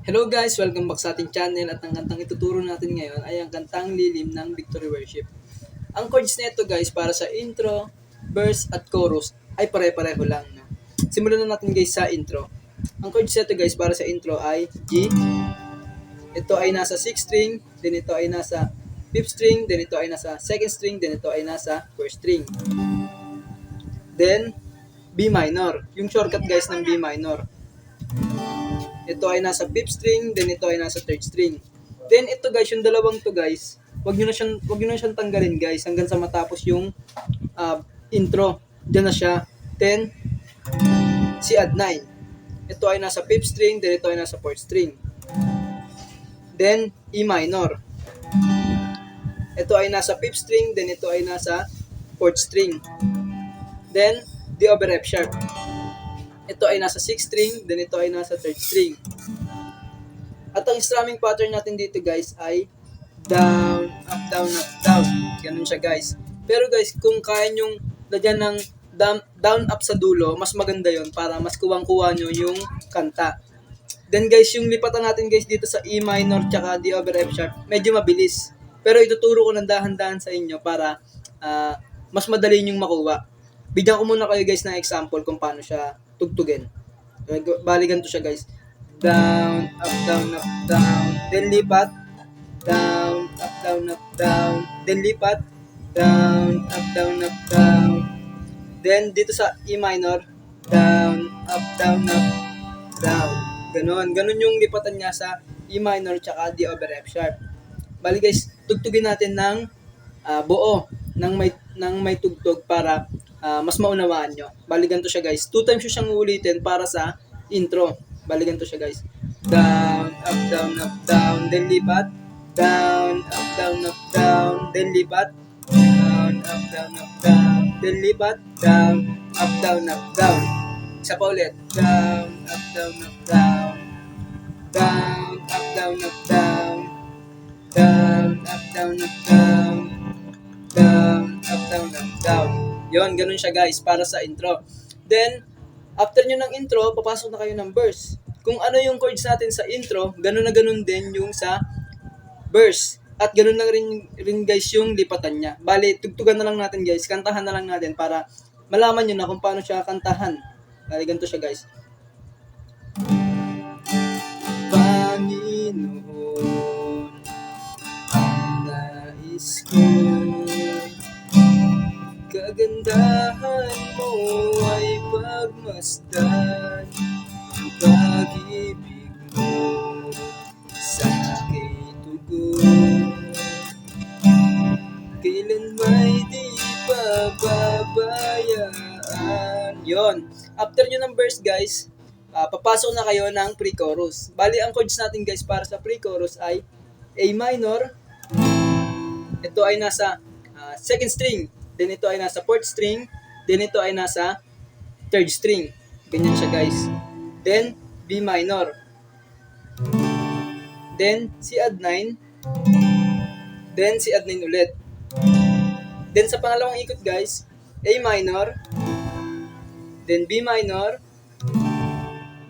Hello guys! Welcome back sa ating channel at ang kantang ituturo natin ngayon ay ang kantang Lilim ng Victory Worship. Ang chords nito guys para sa intro, verse at chorus ay pare-pareho lang. No? Simulan na natin guys sa intro. Ang chords nito guys para sa intro ay G, ito ay nasa 6th string, then ito ay nasa 5th string, then ito ay nasa 2nd string, then ito ay nasa 1st string. Then B minor, yung shortcut guys ng B minor. Ito ay nasa 5th string, then ito ay nasa 3rd string. Then ito guys, yung dalawang to guys, wag niyo na siyang tanggalin guys hanggang sa matapos yung intro. Diyan na siya. Then si add 9. Ito ay nasa 5th string, then ito ay nasa 4th string. Then E minor. Ito ay nasa 5th string, then ito ay nasa 4th string. Then D over F sharp. Ito ay nasa 6th string, then ito ay nasa 3rd string. At ang strumming pattern natin dito guys ay down, up, down, up, down. Ganun siya guys. Pero guys, kung kaya nyong lagyan ng down, up sa dulo, mas maganda yon para mas kuwang-kuha nyo yung kanta. Then guys, yung lipatan natin guys dito sa E minor tsaka D over F sharp, medyo mabilis. Pero ituturo ko ng dahan-dahan sa inyo para mas madali nyong makuha. Bigyan ko muna kayo guys ng example kung paano siya tugtugin. Bali ganito siya guys. Down, up, down, up, down. Then lipat. Down, up, down, up, down. Then lipat. Down, up, down, up, down. Then dito sa E minor. Down, up, down, up, down. Ganon. Ganon yung lipatan niya sa E minor tsaka D over F sharp. Bali guys, tugtugin natin ng buo ng may tugtog para mas maunawaan nyo. Bali ganito siya guys. 2 times siyang uulitin para sa intro. Bali ganito siya guys. Down, up, down, up, down. Then lipat. Down, up, down, up, down. Then lipat. Down, up, down, up, down. Then lipat. Down, up, down, up, down. Isa pa ulit. Down, up, down, up, down. Down, up, down, up, down. Down, up, down, up, down. Down, up, down, up, down. Yon, ganun siya guys para sa intro. Then, after nyo ng intro, papasok na kayo ng verse. Kung ano yung chords natin sa intro, ganun na ganun din yung sa verse. At ganun na rin guys yung lipatan niya. Bali, tugtugan na lang natin guys, kantahan na lang natin para malaman nyo na kung paano siya kantahan. Bali, ganito siya guys. Panginoon, ang nais ko'y kagandahan mo ay pagmasdan. Ang pag-ibig mo sa akin tugon, kailan may di pababayaan. Yon. After nyo ng verse guys, papasok na kayo ng pre-chorus. Bali, ang chords natin guys para sa pre-chorus ay A minor. Ito ay nasa 2nd string. Then ito ay nasa 4th string. Then ito ay nasa 3rd string. Ganyan siya guys. Then B minor. Then C add 9. Then C add 9 ulit. Then sa pangalawang ikot guys, A minor. Then B minor.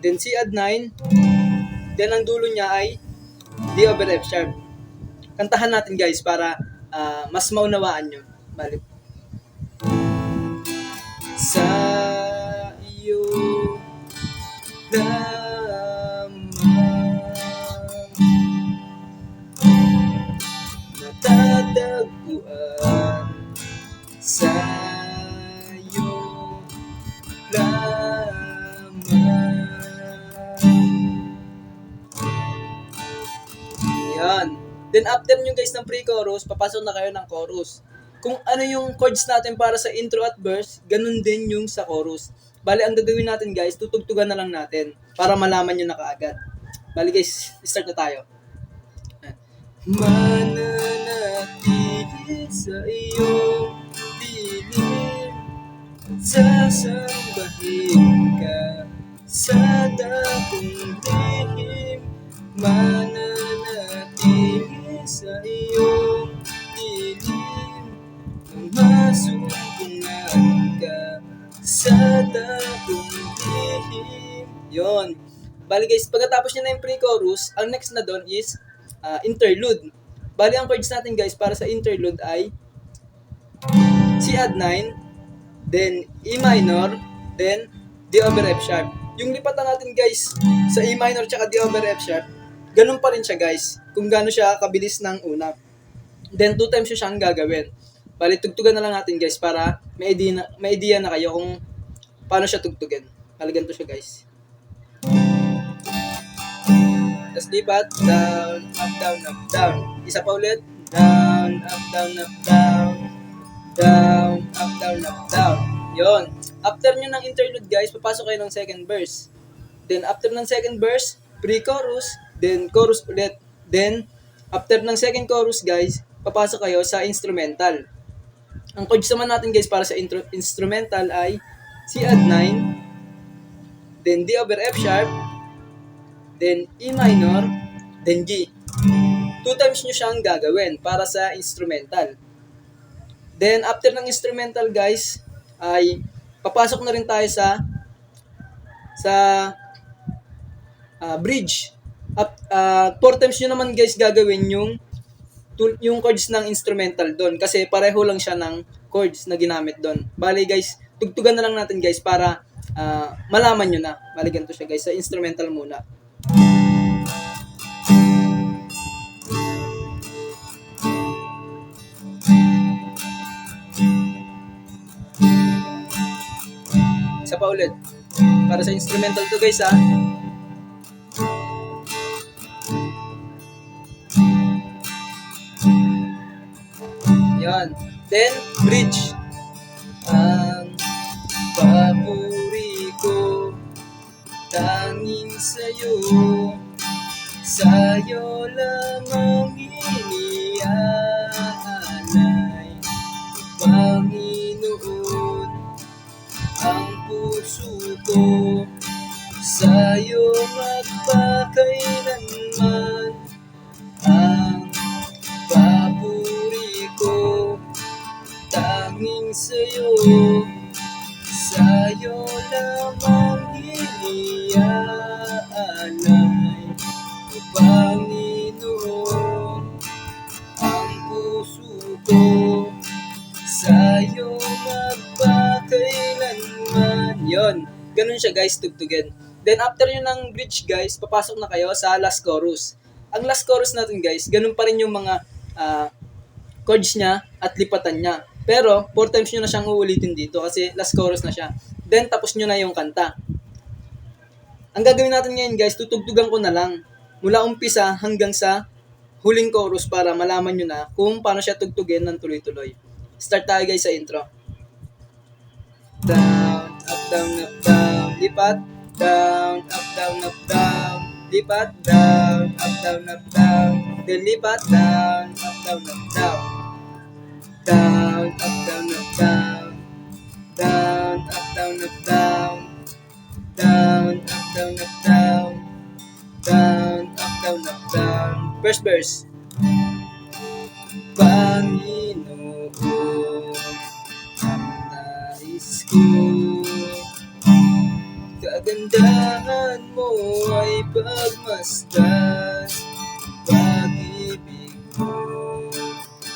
Then C add 9. Then ang dulo niya ay D over F sharp. Kantahan natin guys para mas maunawaan nyo. Balik. Sa iyo lamang natatagpuan, sa iyo lamang. Yan. Then after nyo guys ng pre-chorus, papasok na kayo ng chorus. Kung ano yung chords natin para sa intro at verse, ganun din yung sa chorus. Bali, ang gagawin natin guys, tutugtugan na lang natin para malaman nyo na kaagad. Bali guys, start na tayo. Mananatili sa iyong dilim, sasambahin ka sa dakong lihim. Mananatili sa iyong dilim, masumpungan ka sa dakong lihim. Yon. Bali guys, pagkatapos nyo na yung pre-chorus, ang next na doon is interlude. Bali ang chords natin guys para sa interlude ay C add 9, then E minor, then D over F sharp. Yung lipatan natin guys sa E minor tsaka D over F sharp, ganun pa rin siya guys, kung gaano siya kabilis ng una. Then 2 times siya siyang gagawin. Bali tugtugan na lang natin guys para may idea na kayo kung paano siya tugtugin. Bali ganito siya guys. Tapos lipat, down, up, down, up, down. Isa pa ulit, down, up, down, up, down. Down, up, down, up, down. Yon. After nyo ng interlude guys, papasok kayo ng second verse. Then after ng second verse, pre-chorus, then chorus ulit. Then after ng second chorus guys, papasok kayo sa instrumental. Ang chords naman natin guys para sa instrumental ay C add 9, then D over F sharp, then E minor, then G. 2 times nyo siyang gagawin para sa instrumental. Then, after ng instrumental guys, ay papasok na rin tayo sa bridge. 4 times nyo naman guys gagawin yung chords ng instrumental doon kasi pareho lang siya ng chords na ginamit doon. Bali guys, tugtugan na lang natin guys para malaman nyo na. Bali ganito siya guys, sa instrumental muna. Isa pa ulit. Para sa instrumental to guys ha. Yan. Then, bridge. Ang papuri ko tanging sa'yo, sa'yo lamang iniaalay, Panginoon, ang puso ko, sa'yo magpakailanman. Ang papuri ko tanging sa'yo, sa'yo lamang iniaalay, O Panginoon, ang puso ko, sa'yo magpakailanman. Yon, ganun siya guys, tugtugin. Then after yun ng bridge guys, papasok na kayo sa last chorus. Ang last chorus natin guys, ganun pa rin yung mga chords niya at lipatan niya. Pero 4 times nyo na siyang uulitin dito kasi last chorus na siya. Then tapos nyo na yung kanta. Ang gagawin natin ngayon guys, tutugtugan ko na lang mula umpisa hanggang sa huling chorus para malaman nyo na kung paano siya tugtugin ng tuloy-tuloy. Start tayo guys sa intro. Down, up, down, up, down. Lipat. Down, up, down, up, down. Lipat. Down, up, down, up, down. Then lipat. Down, up, down, up, down. Down, up, down, up, down. Down, up, down, up, down. Down, up, down, up, down. Down, up, down, up, down. First verse. Panginoon, ang nais ko, kagandahan mo ay pagmasdan, pag-ibig mo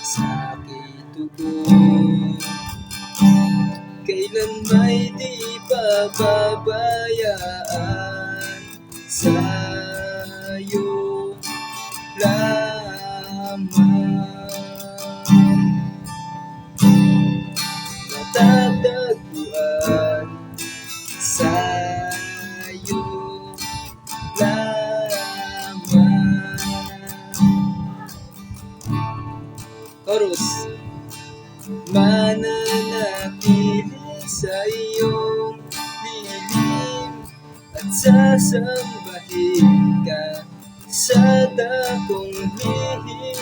sa aking tugon, kailan may di pababayaan, sa'yo lamang matatagpuan, sa'yo lamang. Chorus. Mananatili sa iyong dilim at sasambahin ka sa dakong lihim.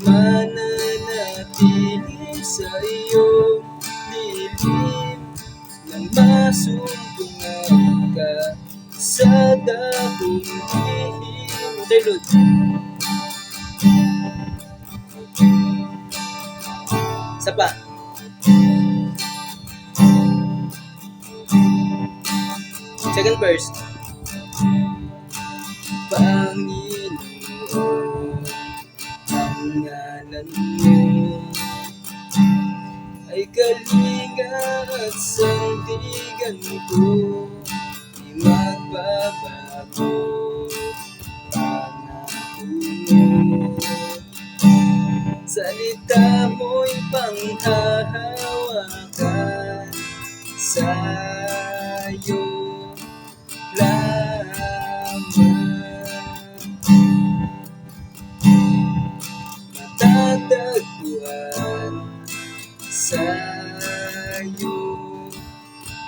Mananatili sa iyong dilim nang masumpungan ka sa dakong lihim. Interlude. Isa pa. Second verse. Panginoon, ang ngalan mo ay kalinga at sandigan ko, di magbabago. Pangako mo, salita mo'y panghahawakan, sa'yo lamang matatagpuan, sa'yo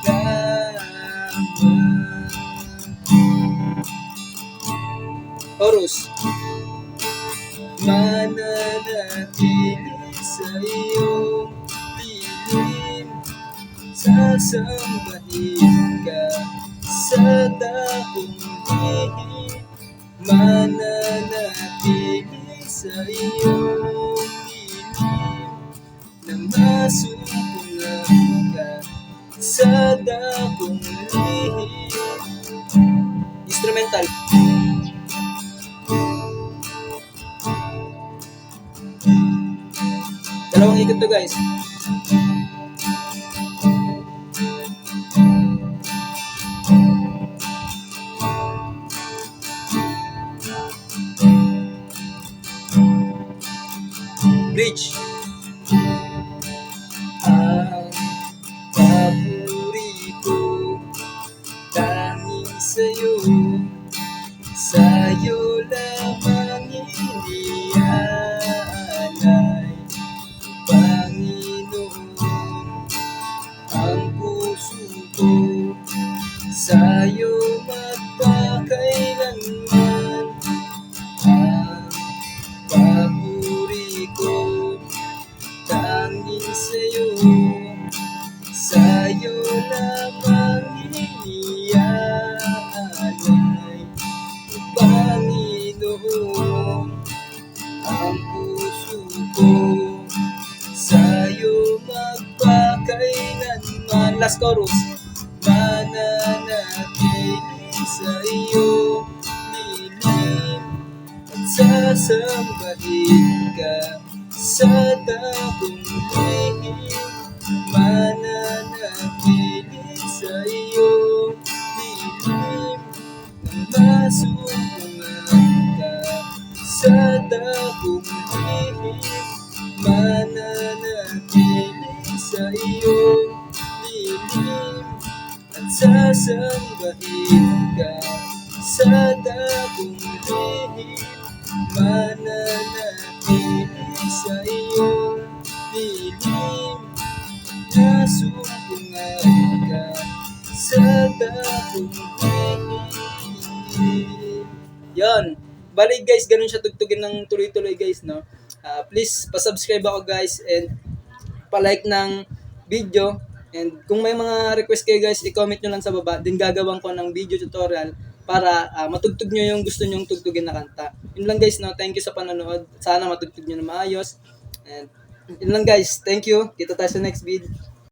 lamang. Chorus. Mananatili sa iyong piling, sasambahin ka sa dakong lihim. Mananatili sa iyong piling, na masumpungan ka sa dakong lihim. Instrumental. Dalawang ikot to, guys. Bridge. Ang paborito, tanging sa'yo lamang iniaalay. Panginoon, ang puso ko sa'yo magpakailanman. Ang papuri ko, tanging sa'yo lamang iniaalay. Panginoon, ang puso ko sa'yo magpakailanman. Last chorus. Mananatili sa iyong piling, at sasambahin ka sa dakong lihim. Mananatili sa iyong piling, na masumpungan ka sa dakong lihim. Mananatili sa iyong piling, at sasambahin ka sa dakong lihim. Mananatili sa iyong piling, nasumpungan ka sa dakong lihim. Yan. Balik guys, ganun siya tugtugin ng tuloy-tuloy guys, no? Please, pasubscribe ako guys and palike ng video. And kung may mga request kayo guys, i-comment nyo lang sa baba. Din gagawin ko ng video tutorial para matugtog nyo yung gusto nyong tugtugin na kanta. Yun lang guys, no? Thank you sa panonood. Sana matugtog nyo na maayos. And yun lang guys. Thank you. Kita tayo sa next video.